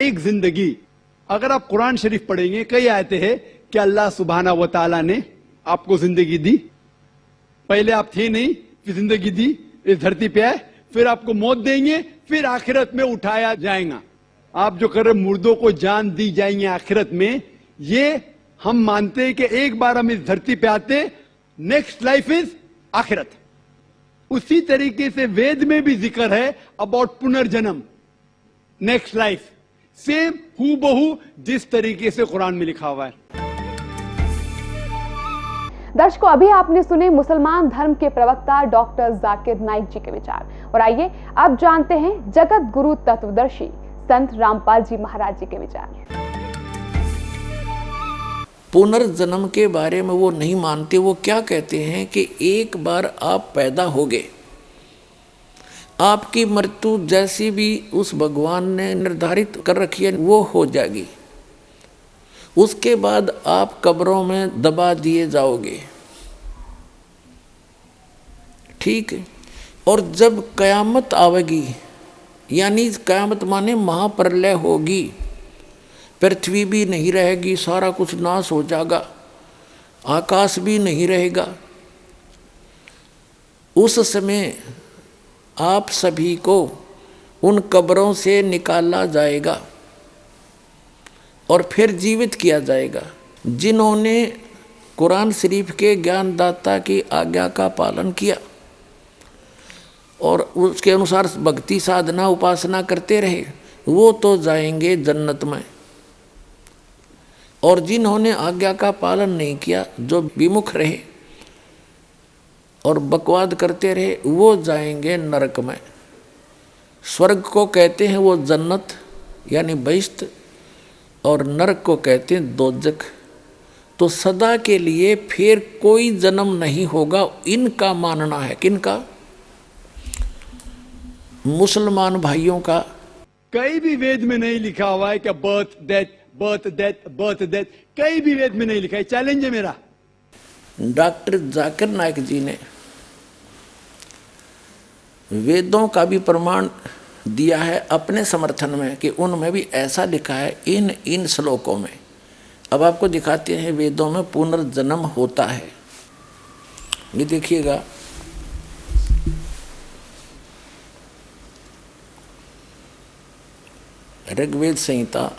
एक जिंदगी, अगर आप कुरान शरीफ पढ़ेंगे कई आयतें हैं कि अल्लाह सुब्हाना व तआला ने आपको जिंदगी दी, पहले आप थे नहीं, फिर जिंदगी दी, इस धरती पे आए, फिर आपको मौत देंगे, फिर आखिरत में उठाया जाएगा। आप जो कर रहे मुर्दों को जान दी जाएंगे आखिरत में, ये हम मानते हैं कि एक बार हम इस धरती पे आते, नेक्स्ट लाइफ इज आखिरत। उसी तरीके से वेद में भी जिक्र है अबाउट पुनर्जन्म, नेक्स्ट लाइफ, सेम हूबहू जिस तरीके से कुरान में लिखा हुआ है। दर्शकों, अभी आपने सुने मुसलमान धर्म के प्रवक्ता डॉक्टर जाकिर नाइक जी के विचार, और आइए अब जानते हैं जगत गुरु तत्वदर्शी संत रामपाल जी महाराज जी के विचार। पुनर्जन्म के बारे में वो नहीं मानते। वो क्या कहते हैं कि एक बार आप पैदा हो गए, आपकी मृत्यु जैसी भी उस भगवान ने निर्धारित कर रखी है वो हो जाएगी। उसके बाद आप कब्रों में दबा दिए जाओगे, ठीक है। और जब कयामत आवेगी, यानी कयामत माने महाप्रलय होगी, पृथ्वी भी नहीं रहेगी, सारा कुछ नाश हो जाएगा, आकाश भी नहीं रहेगा। उस समय आप सभी को उन कब्रों से निकाला जाएगा और फिर जीवित किया जाएगा। जिन्होंने कुरान शरीफ के ज्ञानदाता की आज्ञा का पालन किया और उसके अनुसार भक्ति साधना उपासना करते रहे, वो तो जाएंगे जन्नत में। और जिन्होंने आज्ञा का पालन नहीं किया, जो विमुख रहे और बकवाद करते रहे, वो जाएंगे नरक में। स्वर्ग को कहते हैं वो जन्नत यानी बहिश्त, और नरक को कहते हैं दोजख। तो सदा के लिए फिर कोई जन्म नहीं होगा, इनका मानना है। किनका? मुसलमान भाइयों का। कहीं भी वेद में नहीं लिखा हुआ है कि birth death birth death birth death, कहीं भी वेद में नहीं लिखा है। चैलेंज है मेरा। डॉक्टर जाकिर नाइक जी ने वेदों का भी प्रमाण दिया है अपने समर्थन में कि उनमें भी ऐसा लिखा है इन श्लोकों में। अब आपको दिखाते हैं वेदों में पुनर्जन्म होता है। ये देखिएगा, ऋग्वेद संहिता,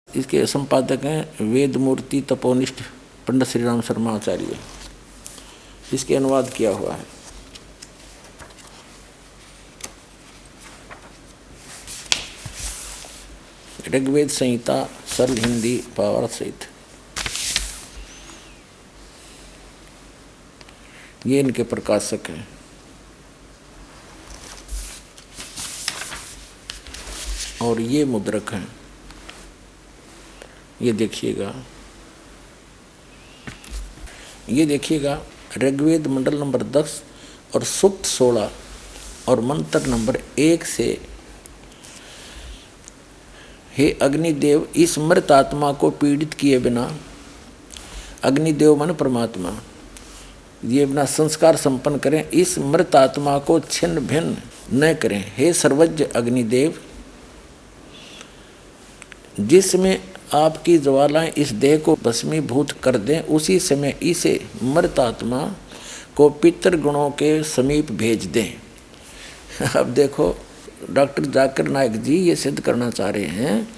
इसके संपादक हैं वेद मूर्ति तपोनिष्ठ पंडित श्री राम शर्मा आचार्य। इसके अनुवाद किया हुआ है। ऋग्वेद संहिता सरल हिंदी भावार्थ सहित। ये इनके प्रकाशक हैं। और ये मुद्रक हैं। ये देखिएगा, ये देखिएगा ऋग्वेद मंडल नंबर 10 और सूक्त 16 और मंत्र नंबर 1 से, हे अग्निदेव, इस मृत आत्मा को पीड़ित किए बिना, अग्निदेव मन परमात्मा, ये बिना संस्कार संपन्न करें, इस मृत आत्मा को छिन्न भिन्न न करें। हे सर्वज्ञ अग्निदेव, जिसमें आपकी ज्वालाएं इस देह को भस्मीभूत कर दें, उसी समय इसे मृत आत्मा को पितृगणों के समीप भेज दें। अब देखो, डॉक्टर जाकिर नाइक जी ये सिद्ध करना चाह रहे हैं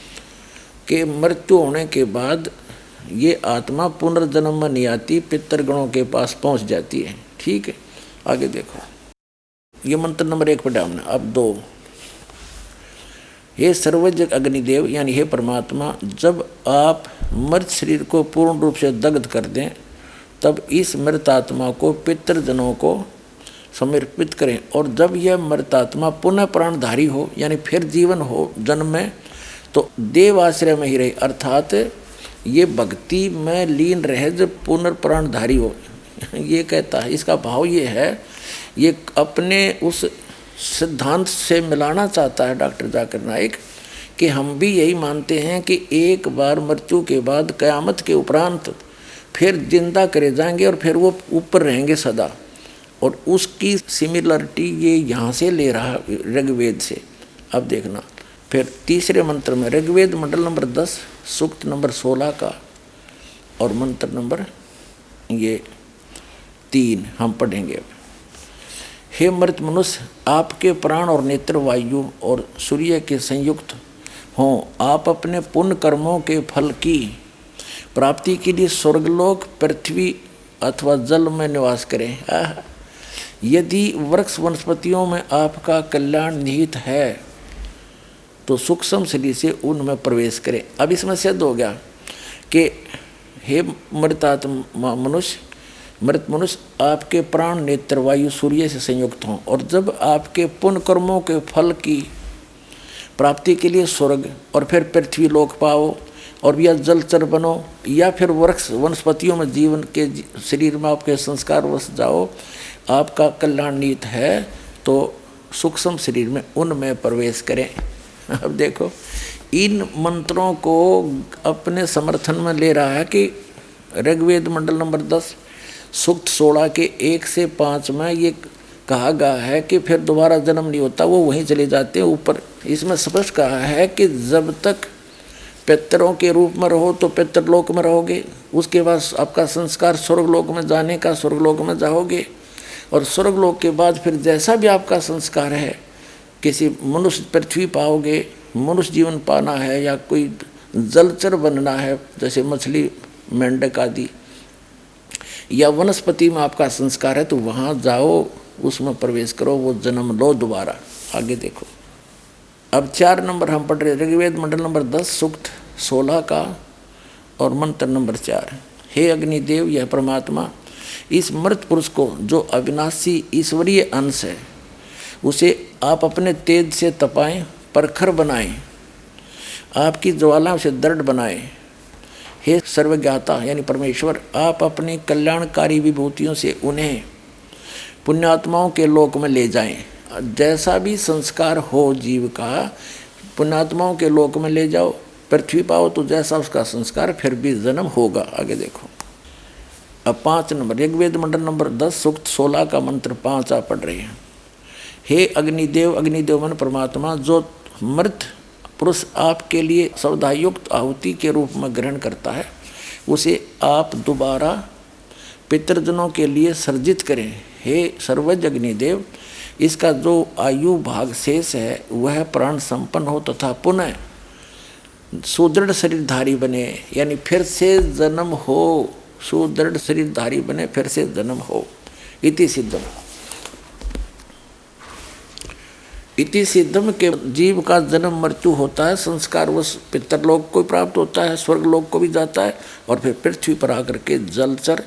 कि मृत्यु होने के बाद ये आत्मा पुनर्जन्म में नहीं आती, पितृगणों के पास पहुंच जाती है। ठीक है, आगे देखो। ये मंत्र नंबर 1 पढ़ा हमने। अब 2, हे सर्वज्ञ अग्निदेव, यानी हे परमात्मा, जब आप मृत शरीर को पूर्ण रूप से दग्ध कर दें, तब इस मृत आत्मा को पितृजनों को समर्पित करें। और जब यह मृत आत्मा पुनः प्राणधारी हो, यानी फिर जीवन हो जन्म में, तो देव आश्रय में ही रहे, अर्थात ये भक्ति में लीन रहे जब पुनर्प्राणधारी हो। ये कहता है, इसका भाव ये है, ये अपने उस सिद्धांत से मिलाना चाहता है डॉक्टर जाकिर नाइक कि हम भी यही मानते हैं कि एक बार मृत्यु के बाद कयामत के उपरांत फिर जिंदा करे जाएंगे और फिर वो ऊपर रहेंगे सदा। और उसकी सिमिलरिटी ये यहाँ से ले रहा ऋग्वेद से। अब देखना, फिर तीसरे मंत्र में ऋग्वेद मंडल नंबर 10 सूक्त नंबर 16 का और मंत्र नंबर ये 3 हम पढ़ेंगे। हे मृत मनुष्य, आपके प्राण और नेत्र वायु और सूर्य के संयुक्त हों। आप अपने पुण्य कर्मों के फल की प्राप्ति के लिए स्वर्गलोक, पृथ्वी अथवा जल में निवास करें। यदि वृक्ष वनस्पतियों में आपका कल्याण निहित है तो सूक्ष्म शरीर से उनमें प्रवेश करें। अब इसमें सिद्ध हो गया कि हे मृतात्मा मनुष्य, मृत मनुष्य, आपके प्राण नेत्र वायु सूर्य से संयुक्त हों और जब आपके पुण्य कर्मों के फल की प्राप्ति के लिए स्वर्ग और फिर पृथ्वी लोक पाओ और या जलचर बनो या फिर वृक्ष वनस्पतियों में जीवन के शरीर में आपके संस्कार वश जाओ, आपका कल्याण निहित है तो सूक्ष्म शरीर में उनमें प्रवेश करें। अब देखो, इन मंत्रों को अपने समर्थन में ले रहा है कि ऋग्वेद मंडल नंबर 10 सूक्त 16 के 1 से 5 में ये कहा गया है कि फिर दोबारा जन्म नहीं होता, वो वहीं चले जाते हैं ऊपर। इसमें स्पष्ट कहा है कि जब तक पितरों के रूप में रहो तो पितरलोक में रहोगे, उसके बाद आपका संस्कार स्वर्गलोक में जाने का, स्वर्गलोक में जाओगे और स्वर्गलोक के बाद फिर जैसा भी आपका संस्कार है, किसी मनुष्य पृथ्वी पाओगे, मनुष्य जीवन पाना है या कोई जलचर बनना है जैसे मछली मेंढक आदि, या वनस्पति में आपका संस्कार है तो वहाँ जाओ, उसमें प्रवेश करो, वो जन्म लो दोबारा। आगे देखो, अब 4 नंबर हम पढ़ रहे ऋग्वेद मंडल नंबर 10 सूक्त 16 का और मंत्र नंबर 4। हे अग्निदेव, यह परमात्मा इस मृत पुरुष को जो अविनाशी ईश्वरीय अंश है उसे आप अपने तेज से तपाएं, प्रखर बनाएं, आपकी ज्वाला से दृढ़ बनाएं। हे सर्वज्ञाता यानी परमेश्वर, आप अपनी कल्याणकारी विभूतियों से उन्हें पुण्यात्माओं के लोक में ले जाएं। जैसा भी संस्कार हो जीव का, पुण्यात्माओं के लोक में ले जाओ, पृथ्वी पाओ तो जैसा उसका संस्कार फिर भी जन्म होगा। आगे देखो, अब 5 नंबर ऋग्वेद मंडल नंबर 10 सूक्त 16 का मंत्र 5 आप पढ़ रहे हैं। हे अग्निदेव, अग्निदेव मन परमात्मा, जो मृत पुरुष आपके लिए सौदायुक्त आहुति के रूप में ग्रहण करता है उसे आप दोबारा पितृजनों के लिए सर्जित करें। हे सर्वज्ञ अग्निदेव, इसका जो आयु भाग शेष है वह प्राण संपन्न हो तथा पुनः सुदृढ़ शरीरधारी बने, यानी फिर से जन्म हो, सुदृढ़ शरीरधारी बने, फिर से जन्म हो। इति सिद्धम, इति सिद्धम के जीव का जन्म मृत्यु होता है, संस्कार वश पितरलोक को प्राप्त होता है, स्वर्गलोक को भी जाता है और फिर पृथ्वी पर आकर के जलचर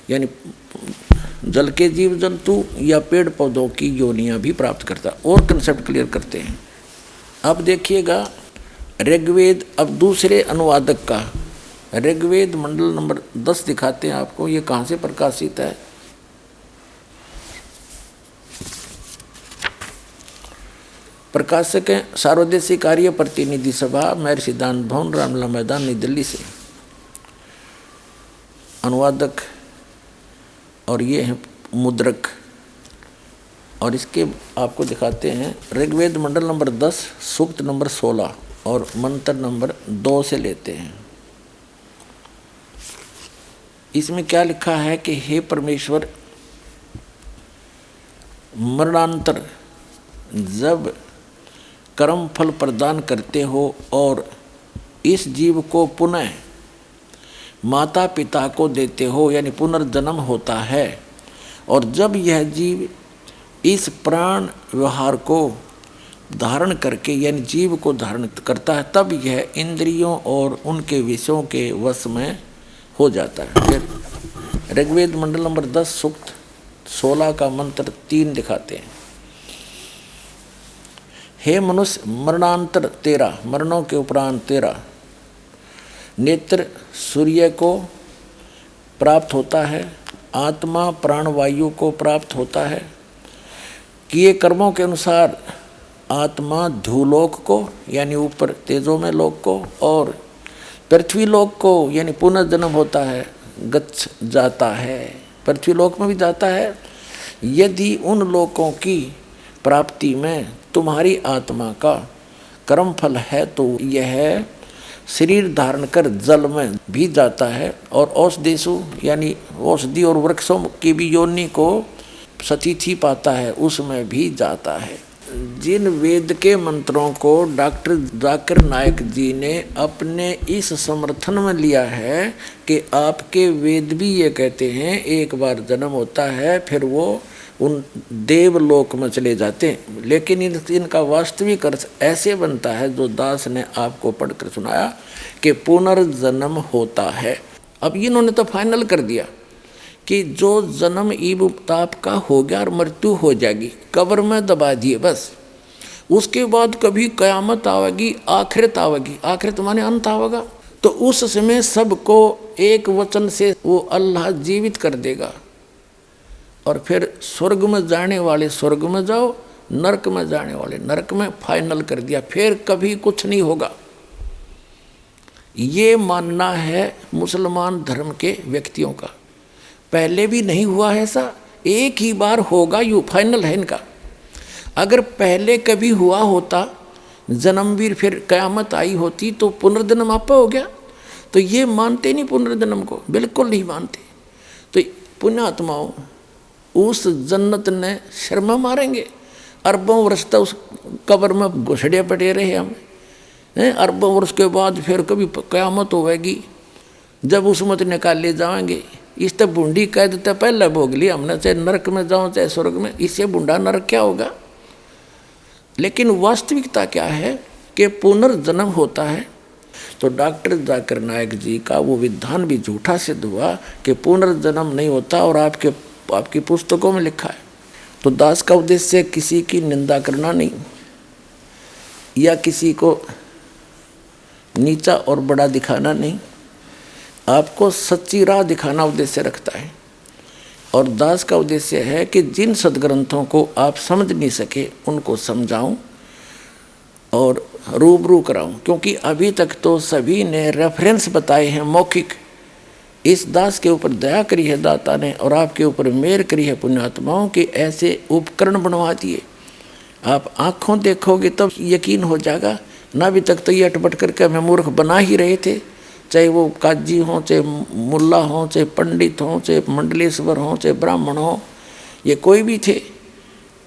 यानी जल के जीव जंतु या पेड़ पौधों की योनियां भी प्राप्त करता है। और कंसेप्ट क्लियर करते हैं। अब देखिएगा ऋग्वेद, अब दूसरे अनुवादक का ऋग्वेद मंडल नंबर 10 दिखाते हैं आपको, ये कहाँ से प्रकाशित है। प्रकाशक हैं सार्वदेशिक कार्य प्रतिनिधि सभा, मेयर सिद्धांत भवन, रामलीला मैदान, नई दिल्ली से। अनुवादक और ये हैं मुद्रक। और इसके आपको दिखाते हैं ऋग्वेद मंडल नंबर 10 सूक्त नंबर 16 और मंत्र नंबर 2 से लेते हैं। इसमें क्या लिखा है कि हे परमेश्वर, मरणांतर जब कर्म फल प्रदान करते हो और इस जीव को पुनः माता पिता को देते हो यानी पुनर्जन्म होता है, और जब यह जीव इस प्राण व्यवहार को धारण करके यानी जीव को धारण करता है तब यह इंद्रियों और उनके विषयों के वश में हो जाता है। फिर ऋग्वेद मंडल नंबर 10 सूक्त 16 का मंत्र 3 दिखाते हैं। हे मनुष्य, मरणांतर तेरा, मरणों के उपरांत तेरा नेत्र सूर्य को प्राप्त होता है, आत्मा प्राणवायु को प्राप्त होता है। किए कर्मों के अनुसार आत्मा ध्रुलोक को यानी ऊपर तेजों में लोक को और पृथ्वी लोक को यानी पुनर्जन्म होता है, गच्छ जाता है, पृथ्वी लोक में भी जाता है। यदि उन लोकों की प्राप्ति में तुम्हारी आत्मा का कर्मफल है तो यह शरीर धारण कर जल में भी जाता है और औषधेशु यानी औषधि और वृक्षों की भी योनि को सतिथि पाता है, उसमें भी जाता है। जिन वेद के मंत्रों को डॉक्टर जाकिर नायक जी ने अपने इस समर्थन में लिया है कि आपके वेद भी ये कहते हैं एक बार जन्म होता है फिर वो उन देवलोक में चले जाते हैं, लेकिन इनका वास्तविक अर्थ ऐसे बनता है जो दास ने आपको पढ़कर सुनाया कि पुनर्जन्म होता है। अब इन्होंने तो फाइनल कर दिया कि जो जन्म ईब ताप का हो गया और मृत्यु हो जाएगी, कब्र में दबा दिए बस, उसके बाद कभी कयामत आवेगी, आखिरत आवेगी। आखिरत माने अंत आवेगा, तो उस समय सबको एक वचन से वो अल्लाह जीवित कर देगा और फिर स्वर्ग में जाने वाले स्वर्ग में जाओ, नरक में जाने वाले नरक में, फाइनल कर दिया, फिर कभी कुछ नहीं होगा। ये मानना है मुसलमान धर्म के व्यक्तियों का। पहले भी नहीं हुआ है ऐसा, एक ही बार होगा, यू फाइनल है इनका। अगर पहले कभी हुआ होता जन्मवीर फिर कयामत आई होती तो पुनर्जन्म आपा हो गया, तो ये मानते नहीं पुनर्जन्म को, बिल्कुल नहीं मानते। तो पुण्यात्माओं उस जन्नत ने शर्मा मारेंगे, अरबों वर्ष तक उस कब्र में घुसड़े पड़े रहे हम, अरबों वर्ष के बाद फिर कभी कयामत होगी जब उसमें तो निकाल ले जाएंगे। इस तक बूंदी कह देते पहले भोग लिया हमने, चाहे नरक में जाओ चाहे स्वर्ग में, इससे बूंदा नरक क्या होगा। लेकिन वास्तविकता क्या है कि पुनर्जन्म होता है। तो डॉक्टर जाकिर नायक जी का वो विधान भी झूठा सिद्ध हुआ कि पुनर्जन्म नहीं होता, और आपकी पुस्तकों में लिखा है। तो दास का उद्देश्य किसी की निंदा करना नहीं या किसी को नीचा और बड़ा दिखाना नहीं, आपको सच्ची राह दिखाना उद्देश्य रखता है। और दास का उद्देश्य है कि जिन सदग्रंथों को आप समझ नहीं सके उनको समझाऊं और रूबरू कराऊं, क्योंकि अभी तक तो सभी ने रेफरेंस बताए हैं मौखिक। इस दास के ऊपर दया करी है दाता ने और आपके ऊपर मेहर करी है पुण्यात्माओं के ऐसे उपकरण बनवा दिए। आप आँखों देखोगे तब यकीन हो जाएगा, ना अभी तक तो ये अटपट करके हमें मूर्ख बना ही रहे थे, चाहे वो काजी हों, चाहे मुल्ला हों, चाहे पंडित हों, चाहे मंडलेश्वर हों, चाहे ब्राह्मण हों, ये कोई भी थे,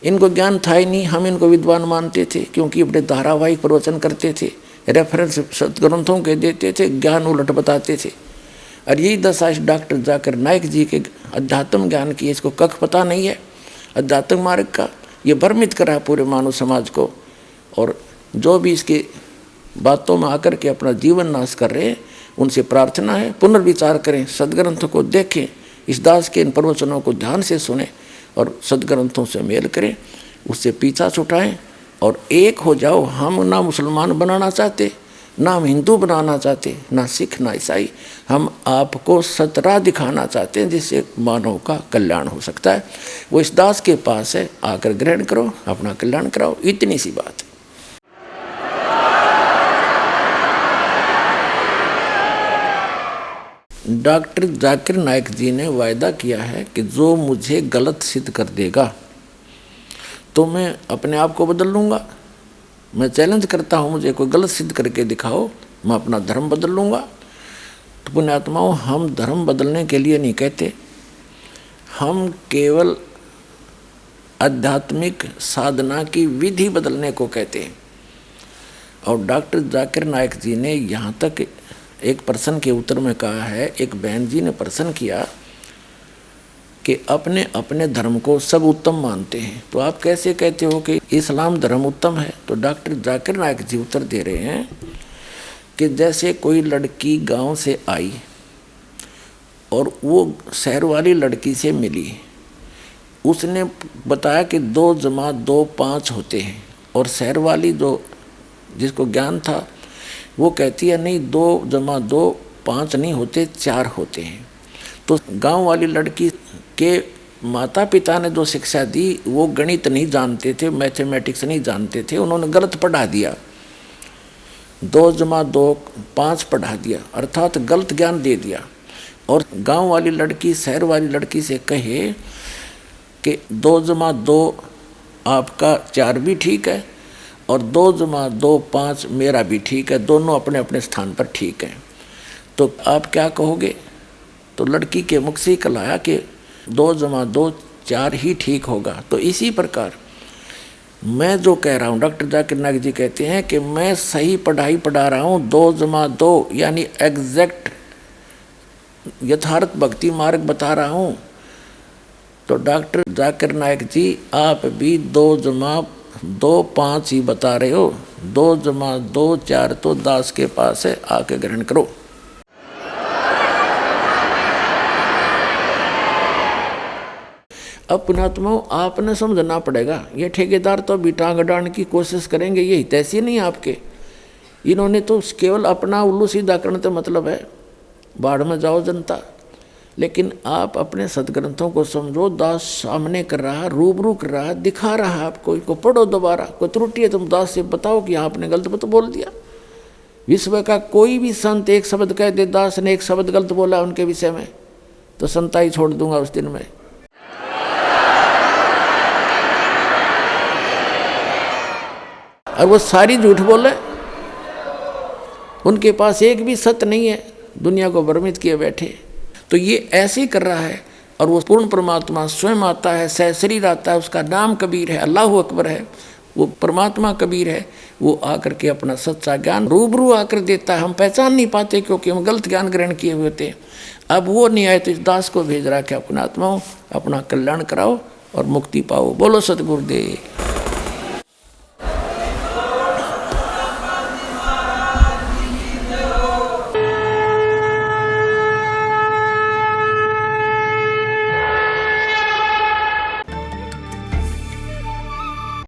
इनको ज्ञान था ही नहीं। हम इनको विद्वान मानते थे क्योंकि बड़े धारावाहिक प्रवचन करते थे, रेफरेंस सदग्रंथों के देते थे, ज्ञान उलट बताते थे। और यही दशा इस डॉक्टर जाकिर नायक जी के अध्यात्म ज्ञान की, इसको कख पता नहीं है अध्यात्म मार्ग का, ये भ्रमित करा पूरे मानव समाज को। और जो भी इसके बातों में आकर के अपना जीवन नाश कर रहे हैं उनसे प्रार्थना है पुनर्विचार करें, सदग्रंथ को देखें, इस दास के इन प्रवचनों को ध्यान से सुने और सदग्रंथों से मेल करें, उससे पीछा छुटाएं और एक हो जाओ। हम ना मुसलमान बनाना चाहते, ना हम हिंदू बनाना चाहते, ना सिख ना ईसाई, हम आपको सतराह दिखाना चाहते हैं जिससे मानव का कल्याण हो सकता है। वो इस दास के पास है, आकर ग्रहण करो, अपना कल्याण कराओ, इतनी सी बात है। डॉक्टर जाकिर नायक जी ने वायदा किया है कि जो मुझे गलत सिद्ध कर देगा तो मैं अपने आप को बदल लूँगा। मैं चैलेंज करता हूँ, मुझे कोई गलत सिद्ध करके दिखाओ, मैं अपना धर्म बदल लूँगा। तो पुण्यात्माओं, हम धर्म बदलने के लिए नहीं कहते, हम केवल आध्यात्मिक साधना की विधि बदलने को कहते हैं। और डॉक्टर जाकिर नायक जी ने यहाँ तक एक प्रश्न के उत्तर में कहा है, एक बहन जी ने प्रश्न किया कि अपने अपने धर्म को सब उत्तम मानते हैं, तो आप कैसे कहते हो कि इस्लाम धर्म उत्तम है। तो डॉक्टर जाकिर नायक जी उत्तर दे रहे हैं कि जैसे कोई लड़की गांव से आई और वो शहर वाली लड़की से मिली, उसने बताया कि 2 + 2 5 होते हैं, और शहर वाली जो जिसको ज्ञान था वो कहती है नहीं, 2 + 2 5 नहीं होते, 4 होते हैं। तो गांव वाली लड़की के माता पिता ने जो शिक्षा दी वो गणित नहीं जानते थे, मैथमेटिक्स नहीं जानते थे, उन्होंने गलत पढ़ा दिया, 2 + 2 5 पढ़ा दिया, अर्थात गलत ज्ञान दे दिया। और गांव वाली लड़की शहर वाली लड़की से कहे कि 2 + 2 आपका 4 भी ठीक है, और 2 जमा 2 5 मेरा भी ठीक है, दोनों अपने अपने स्थान पर ठीक हैं। तो आप क्या कहोगे? तो लड़की के मुख से कहलाया कि 2 जमा 2 4 ही ठीक होगा। तो इसी प्रकार मैं जो कह रहा हूँ, डॉक्टर जाकिर नाइक जी कहते हैं कि मैं सही पढ़ाई पढ़ा रहा हूँ, 2 जमा 2 यानी एग्जैक्ट यथार्थ भक्ति मार्ग बता रहा हूँ। तो डॉक्टर जाकिर नाइक जी आप भी 2 जमा 2 5 ही बता रहे हो, 2 जमा 2 4 तो दास के पास है, आके ग्रहण करो। अब पुणात्माओं आपने समझना पड़ेगा, ये ठेकेदार तो अभी टांग अड़ाने की कोशिश करेंगे, ये तैसी नहीं आपके। इन्होंने तो केवल अपना उल्लू सीधा करने से मतलब है, बाढ़ में जाओ जनता। लेकिन आप अपने सदग्रंथों को समझो, दास सामने कर रहा, रूबरू कर रहा, दिखा रहा आपको, इसको पढ़ो दोबारा। कोई त्रुटि है तुम दास से बताओ कि आपने गलत तो बोल दिया। विश्व का कोई भी संत एक शब्द कह दे दास ने एक शब्द गलत बोला उनके विषय में, तो संताई छोड़ दूंगा उस दिन में। और वो सारी झूठ बोले, उनके पास एक भी सत्य नहीं है, दुनिया को भ्रमित किए बैठे। तो ये ऐसे ही कर रहा है। और वो पूर्ण परमात्मा स्वयं आता है, सहशरीर आता है, उसका नाम कबीर है, अल्लाह अकबर है, वो परमात्मा कबीर है। वो आकर के अपना सच्चा ज्ञान रूबरू आकर देता है, हम पहचान नहीं पाते क्योंकि हम गलत ज्ञान ग्रहण किए हुए थे। अब वो नहीं आए तो इस दास को भेज रहा कि अपना आत्माओं अपना कल्याण कराओ और मुक्ति पाओ। बोलो सतगुरुदेव।